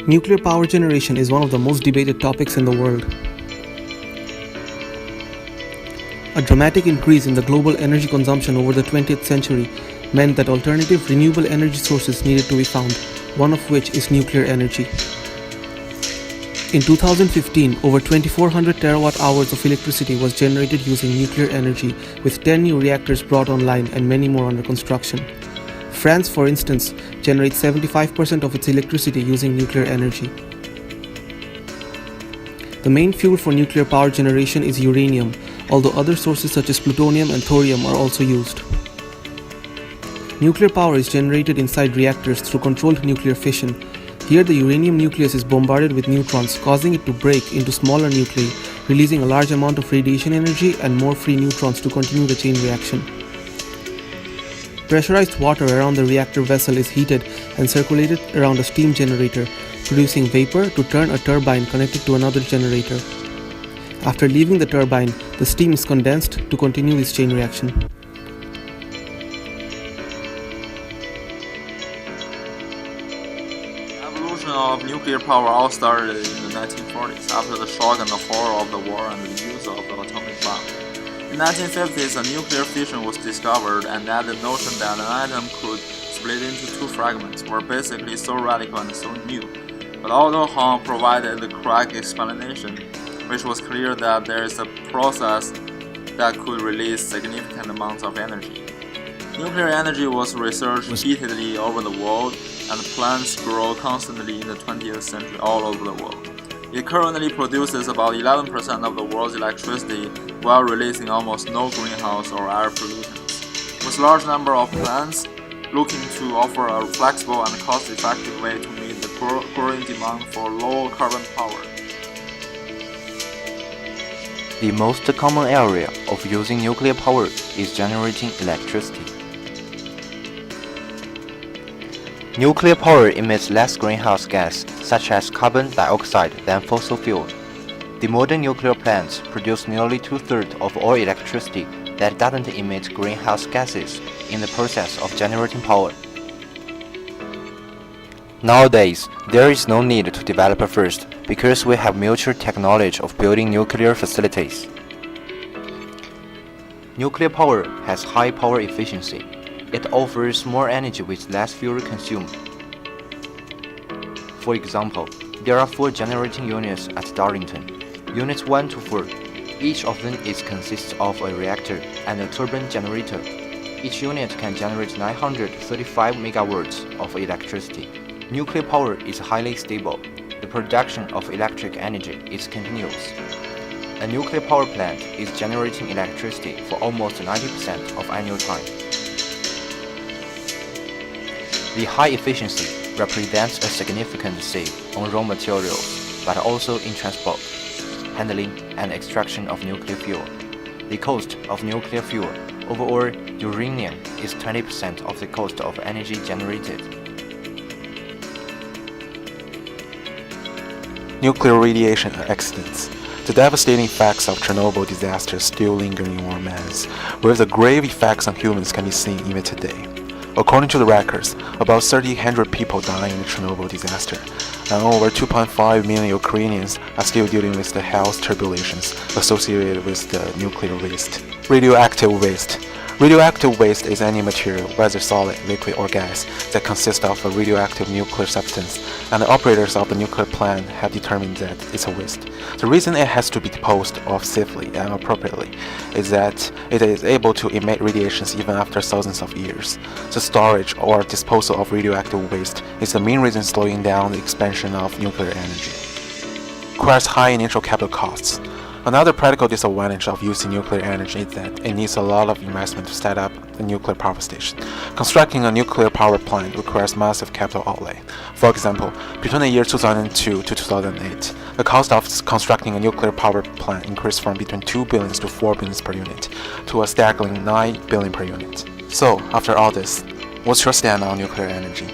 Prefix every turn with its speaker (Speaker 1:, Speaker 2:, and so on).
Speaker 1: Nuclear power generation is one of the most debated topics in the world. A dramatic increase in the global energy consumption over the 20th century meant that alternative renewable energy sources needed to be found, one of which is nuclear energy. In 2015, over 2,400 terawatt-hours of electricity was generated using nuclear energy, with 10 new reactors brought online and many more under construction. France, for instance, generates 75% of its electricity using nuclear energy. The main fuel for nuclear power generation is uranium, although other sources such as plutonium and thorium are also used. Nuclear power is generated inside reactors through controlled nuclear fission. Here, the uranium nucleus is bombarded with neutrons, causing it to break into smaller nuclei, releasing a large amount of radiation energy and more free neutrons to continue the chain reaction. Pressurized water around the reactor vessel is heated and circulated around a steam generator, producing vapor to turn a turbine connected to another generator. After leaving the turbine, the steam is condensed to continue this chain reaction.
Speaker 2: The evolution of nuclear power all started in the 1940s after the shock and the horror of the war and the use of the atomic bomb. In the 1950s, a nuclear fission was discovered, and that the notion that an atom could split into two fragments were basically so radical and so new. But although Hong provided the correct explanation, which was clear that there is a process that could release significant amounts of energy. Nuclear energy was researched repeatedly over the world, and plants grow constantly in the 20th century all over the world. It currently produces about 11% of the world's electricity while releasing almost no greenhouse or air pollutants. With a large number of plants looking to offer a flexible and cost-effective way to meet the growing demand for low-carbon power.
Speaker 3: The most common area of using nuclear power is generating electricity. Nuclear power emits less greenhouse gas, such as carbon dioxide, than fossil fuel. The modern nuclear plants produce nearly two-thirds of all electricity that doesn't emit greenhouse gases in the process of generating power. Nowadays, there is no need to develop first because we have mutual technology of building nuclear facilities. Nuclear power has high power efficiency. It offers more energy with less fuel consumed. For example, there are 4 generating units at Darlington. Units 1 to 4. Each of them consists of a reactor and a turbine generator. Each unit can generate 935 megawatts of electricity. Nuclear power is highly stable. The production of electric energy is continuous. A nuclear power plant is generating electricity for almost 90% of annual time. The high efficiency represents a significant save on raw materials, but also in transport, handling, and extraction of nuclear fuel. The cost of nuclear fuel overall uranium is 20% of the cost of energy generated.
Speaker 4: Nuclear radiation accidents. The devastating effects of Chernobyl disaster still linger in our minds, where the grave effects on humans can be seen even today. According to the records, about 3,000 people died in the Chernobyl disaster, and over 2.5 million Ukrainians are still dealing with the health tribulations associated with the nuclear waste. Radioactive waste. Radioactive waste is any material, whether solid, liquid, or gas, that consists of a radioactive nuclear substance, and the operators of the nuclear plant have determined that it's a waste. The reason it has to be disposed of safely and appropriately is that it is able to emit radiations even after thousands of years. The storage or disposal of radioactive waste is the main reason slowing down the expansion of nuclear energy. Requires high initial capital costs. Another practical disadvantage of using nuclear energy is that it needs a lot of investment to set up a nuclear power station. Constructing a nuclear power plant requires massive capital outlay. For example, between the year 2002 to 2008, the cost of constructing a nuclear power plant increased from between 2 billion to 4 billion per unit to a staggering 9 billion per unit. So, after all this, what's your stand on nuclear energy?